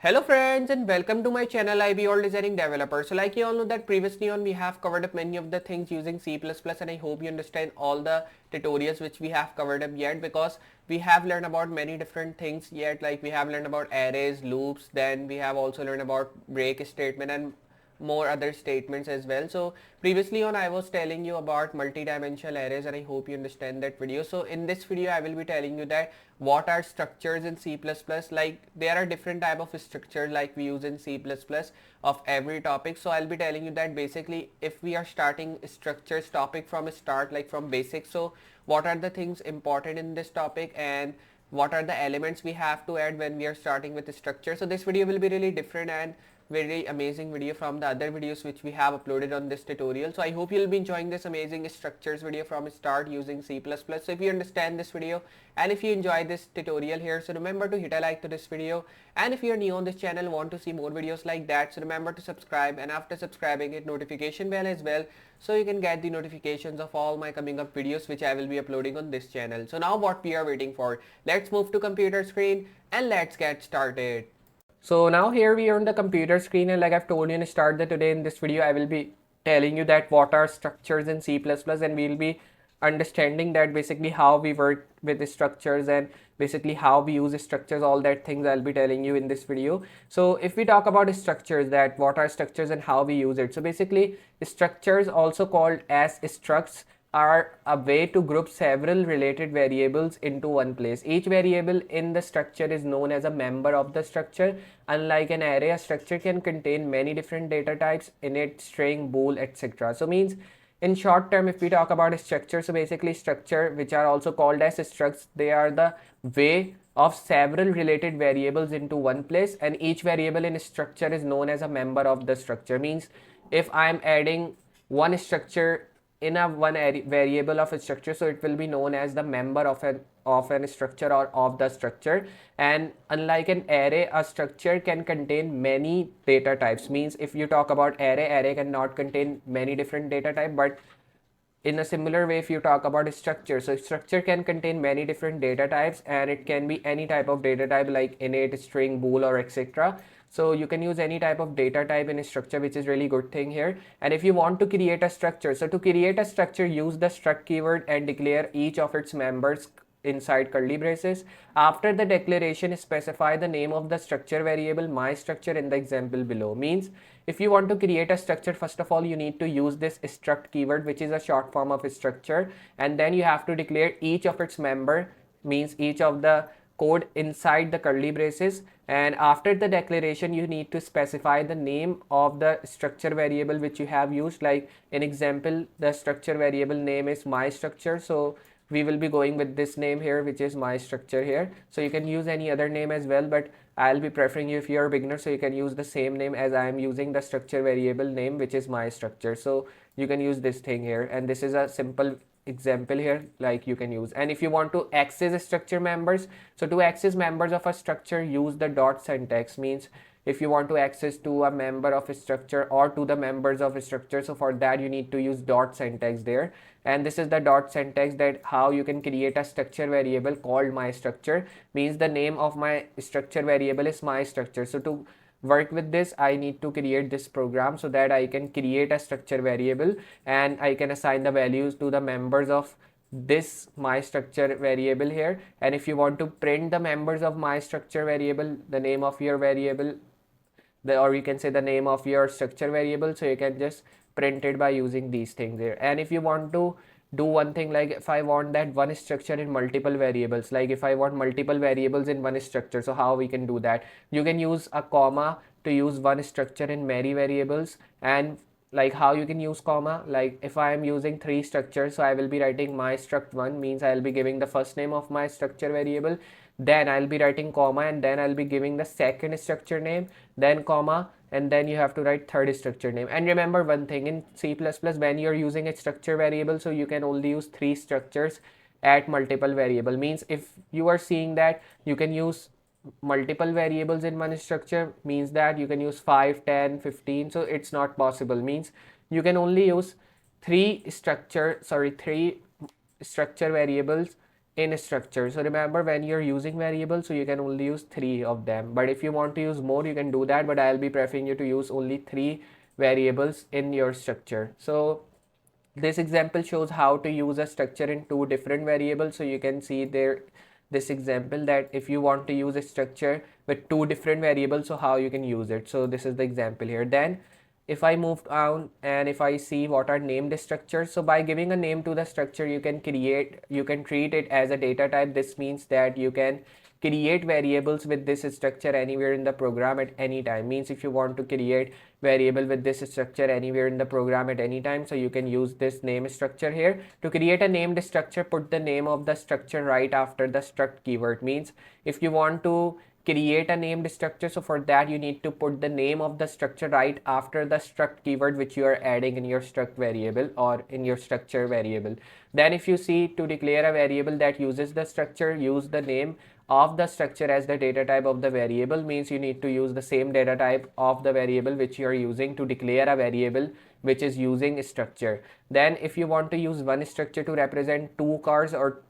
Hello friends and welcome to my channel Iballdesigningdeveloper. So like you all know that previously on we have covered up many of the things using C++ and I hope you understand all the tutorials which we have covered up yet, because we have learned about many different things yet, like we have learned about arrays, loops, then we have also learned about break statement and more other statements as well. So previously on I was telling you about multi-dimensional arrays and I hope you understand that video. So in this video I will be telling you that what are structures in C++. Like there are different type of structures like we use in C++ of every topic. So I'll be telling you that basically if we are starting structures topic from a start, like from basics, so what are the things important in this topic and what are the elements we have to add when we are starting with the structure. So this video will be really different and very amazing video from the other videos which we have uploaded on this tutorial. So I hope you'll be enjoying this amazing structures video from start using C++. So if you understand this video and if you enjoy this tutorial here, so remember to hit a like to this video, and if you're new on this channel, want to see more videos like that, so remember to subscribe, and after subscribing hit notification bell as well so you can get the notifications of all my coming up videos which I will be uploading on this channel. So now what we are waiting for, let's move to computer screen and let's get started. So now here we are on the computer screen, and like I've told you in the start that today in this video I will be telling you that what are structures in C++, and we'll be understanding that basically how we work with the structures and basically how we use structures, all that things I'll be telling you in this video. So if we talk about structures, that what are structures and how we use it. So basically structures, also called as structs, are a way to group several related variables into one place. Each variable in the structure is known as a member of the structure. Unlike an array, a structure can contain many different data types: int, string, bool, etc. So means in short term, if we talk about a structure, so basically structure, which are also called as structs, they are the way of several related variables into one place, and each variable in a structure is known as a member of the structure. Means if I'm adding one structure in a variable of a structure, so it will be known as the member of an structure or of the structure. And unlike an array, a structure can contain many data types. Means if you talk about array cannot contain many different data type, but in a similar way if you talk about a structure, so structure can contain many different data types, and it can be any type of data type like int, string, bool, or etc. So you can use any type of data type in a structure, which is really good thing here. And if you want to create a structure, so to create a structure, use the struct keyword and declare each of its members inside curly braces. After the declaration, specify the name of the structure variable my structure in the example below. Means if you want to create a structure, first of all you need to use this struct keyword, which is a short form of a structure, and then you have to declare each of its member, means each of the code inside the curly braces. And after the declaration, you need to specify the name of the structure variable which you have used. Like in example, the structure variable name is my structure, so we will be going with this name here, which is my structure here. So you can use any other name as well, but I'll be preferring you, if you're a beginner, so you can use the same name as I am using the structure variable name, which is my structure. So you can use this thing here, and this is a simple example here like you can use. And if you want to access structure members, so to access members of a structure, use the dot syntax. Means if you want to access to a member of a structure or to the members of a structure, so for that you need to use dot syntax there. And this is the dot syntax, that how you can create a structure variable called my structure. Means the name of my structure variable is my structure. So to work with this, I need to create this program so that I can create a structure variable and I can assign the values to the members of this my structure variable here. And if you want to print the members of my structure variable, the name of your variable, or you can say the name of your structure variable, so you can just print it by using these things here. And if you want to do one thing, like if I want that one structure in multiple variables, like if I want multiple variables in one structure, so how we can do that? You can use a comma to use one structure in many variables. And like how you can use comma, like if I am using three structures, so I will be writing my struct1, means I will be giving the first name of my structure variable, then I'll be writing comma, and then I'll be giving the second structure name, then comma, and then you have to write third structure name. And remember one thing, in C++, when you're using a structure variable, so you can only use three structures at multiple variable. Means if you are seeing that you can use multiple variables in one structure, means that you can use 5, 10, 15, so it's not possible. Means you can only use three structure variables in a structure. So remember, when you're using variables, so you can only use 3 of them, but if you want to use more, you can do that, but I'll be preferring you to use only 3 variables in your structure. So this example shows how to use a structure in 2 different variables. So you can see there this example that if you want to use a structure with 2 different variables, so how you can use it. So this is the example here. Then if I move down and if I see what are named structures, so by giving a name to the structure, you can treat it as a data type. This means that you can create variables with this structure anywhere in the program at any time. Means if you want to create variable with this structure anywhere in the program at any time, so you can use this name structure here. To create a named structure, put the name of the structure right after the struct keyword. Means if you want to create a named structure, so for that you need to put the name of the structure right after the struct keyword which you are adding in your struct variable or in your structure variable. Then if you see, to declare a variable that uses the structure, use the name of the structure as the data type of the variable. Means you need to use the same data type of the variable which you are using to declare a variable which is using structure. Then if you want to use one structure to represent 2 cars or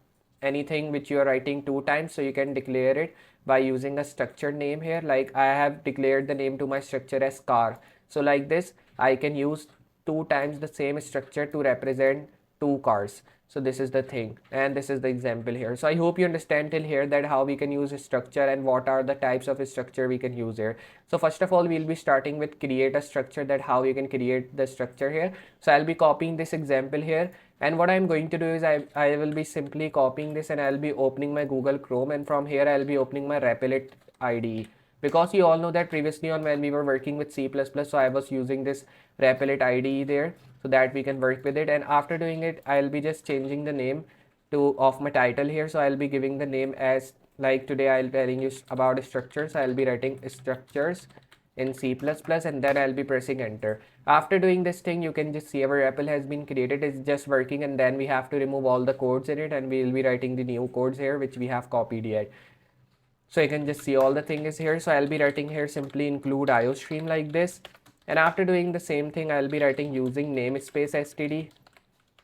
anything which you are writing 2 times, so you can declare it by using a structure name here. Like I have declared the name to my structure as car, so like this I can use 2 times the same structure to represent 2 cars. So this is the thing, and this is the example here. So I hope you understand till here that how we can use a structure and what are the types of structure we can use here. So first of all, we'll be starting with create a structure, that how you can create the structure here. So I'll be copying this example here, and what I'm going to do is I will be simply copying this and I'll be opening my Google Chrome, and from here I'll be opening my Replit IDE, because you all know that previously on when we were working with C++, so I was using this Replit IDE there so that we can work with it. And after doing it, I'll be just changing the name to of my title here. So I'll be giving the name as, like today I'll telling you about structures, I'll be writing structures in C++, and then I'll be pressing enter. After doing this thing, you can just see our REPL has been created, it's just working, and then we have to remove all the codes in it and we'll be writing the new codes here which we have copied yet. So you can just see all the thing is here. So I'll be writing here simply include IOStream like this, and after doing the same thing, I'll be writing using namespace std,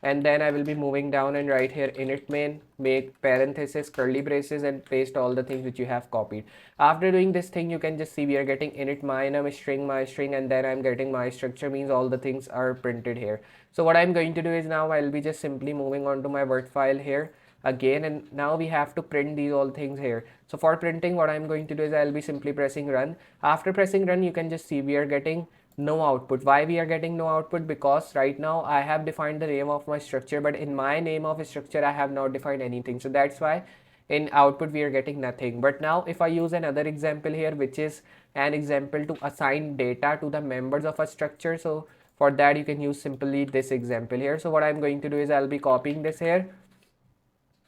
and then I will be moving down and write here init main, make parenthesis, curly braces, and paste all the things which you have copied. After doing this thing, you can just see we are getting init my string, and then I'm getting my structure, means all the things are printed here. So what I'm going to do is now I'll be just simply moving on to my Word file here again, and now we have to print these all things here. So for printing, what I'm going to do is I'll be simply pressing run. After pressing run, you can just see we are getting no output. Why we are getting no output? Because right now I have defined the name of my structure, but in my name of structure I have not defined anything, so that's why in output we are getting nothing. But now if I use another example here, which is an example to assign data to the members of a structure, so for that you can use simply this example here. So what I'm going to do is I'll be copying this here,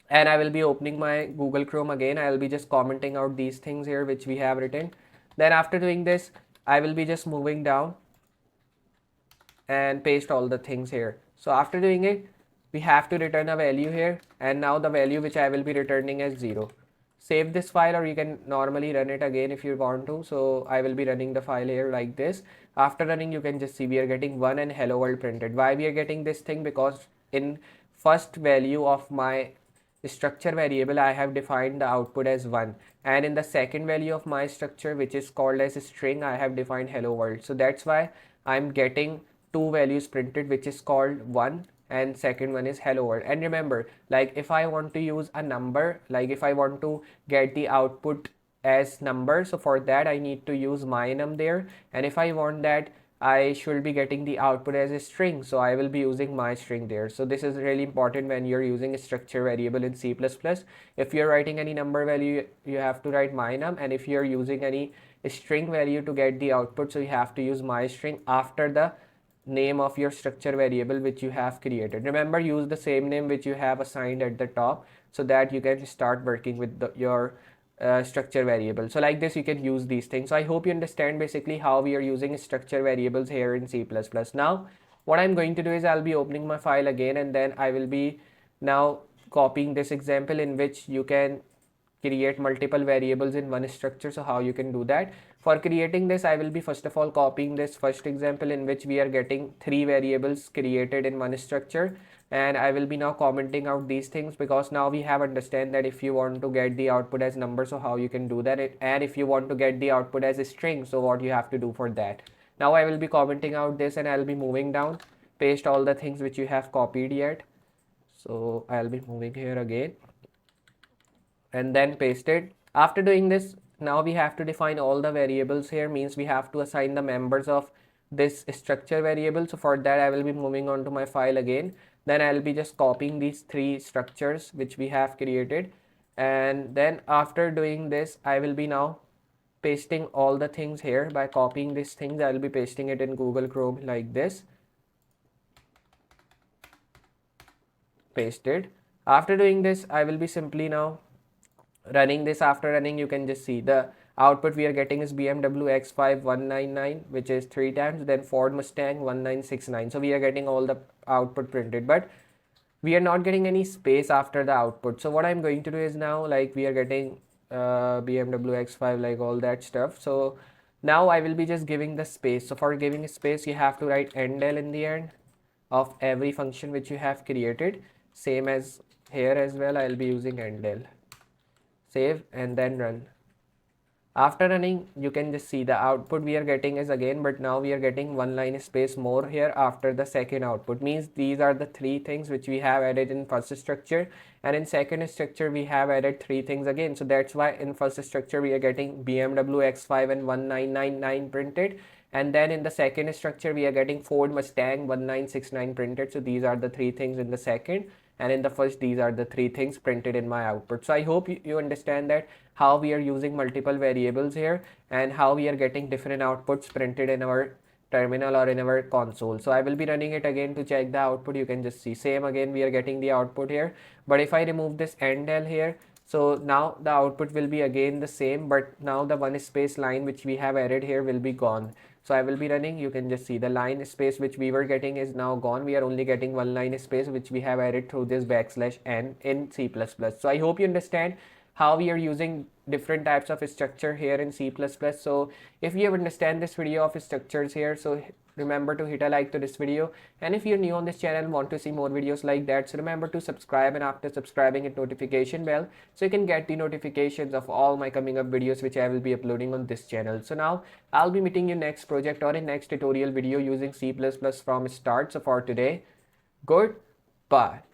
and I will be opening my Google Chrome again. I'll be just commenting out these things here which we have written. Then after doing this, I will be just moving down and paste all the things here. So after doing it, we have to return a value here, and now the value which I will be returning is 0. Save this file, or you can normally run it again if you want to. So I will be running the file here like this. After running, you can just see we are getting 1 and hello world printed. Why we are getting this thing? Because in first value of my structure variable I have defined the output as 1, and in the second value of my structure, which is called as a string, I have defined hello world. So that's why I'm getting 2 values printed, which is called 1 and second one is hello world. And remember, like if I want to use a number, like if I want to get the output as number, so for that I need to use my num there, and if I want that I should be getting the output as a string, so I will be using my string there. So this is really important when you're using a structure variable in C++. If you're writing any number value, you have to write my num, and if you're using any string value to get the output, so you have to use my string after the name of your structure variable which you have created. Remember, use the same name which you have assigned at the top, so that you can start working with your structure variable. So like this you can use these things. So I hope you understand basically how we are using structure variables here in C++. Now what I'm going to do is I'll be opening my file again, and then I will be now copying this example in which you can create multiple variables in one structure. So how you can do that? For creating this, I will be first of all copying this first example in which we are getting 3 variables created in one structure, and I will be now commenting out these things because now we have understand that if you want to get the output as number, so how you can do that, and if you want to get the output as a string, so what you have to do for that. Now I will be commenting out this and I'll be moving down, paste all the things which you have copied yet. So I'll be moving here again and then paste it. After doing this, now we have to define all the variables here, means we have to assign the members of this structure variable. So for that I will be moving on to my file again, then I'll be just copying these 3 structures which we have created, and then after doing this I will be now pasting all the things here. By copying these things, I will be pasting it in Google Chrome like this, pasted. After doing this, I will be simply now running this. After running, you can just see the output we are getting is BMW X5 199, which is 3 times, then Ford Mustang 1969. So we are getting all the output printed, but we are not getting any space after the output. So what I'm going to do is now, like, we are getting BMW X5, like all that stuff. So now I will be just giving the space. So for giving space, you have to write endl in the end of every function which you have created. Same as here as well, I'll be using endl. Save and then run. After running, you can just see the output we are getting is again, but now we are getting 1 line space more here after the second output. Means these are the 3 things which we have added in first structure, and in second structure we have added 3 things again. So that's why in first structure we are getting BMW X5 and 1999 printed, and then in the second structure we are getting Ford Mustang 1969 printed. So these are the 3 things in the second, and in the first these are the 3 things printed in my output. So I hope you understand that how we are using multiple variables here and how we are getting different outputs printed in our terminal or in our console. So I will be running it again to check the output. You can just see same again, we are getting the output here, but if I remove this endl here, so now the output will be again the same, but now the 1 space line which we have added here will be gone. So I will be running, you can just see the line space which we were getting is now gone. We are only getting 1 line space which we have added through this \n in C++. So I hope you understand how we are using different types of structure here in C++. So if you understand this video of structures here, so remember to hit a like to this video, and if you're new on this channel and want to see more videos like that, so remember to subscribe, and after subscribing hit notification bell so you can get the notifications of all my coming up videos which I will be uploading on this channel. So now I'll be meeting you next project or in next tutorial video using C++ from start. So for today, goodbye.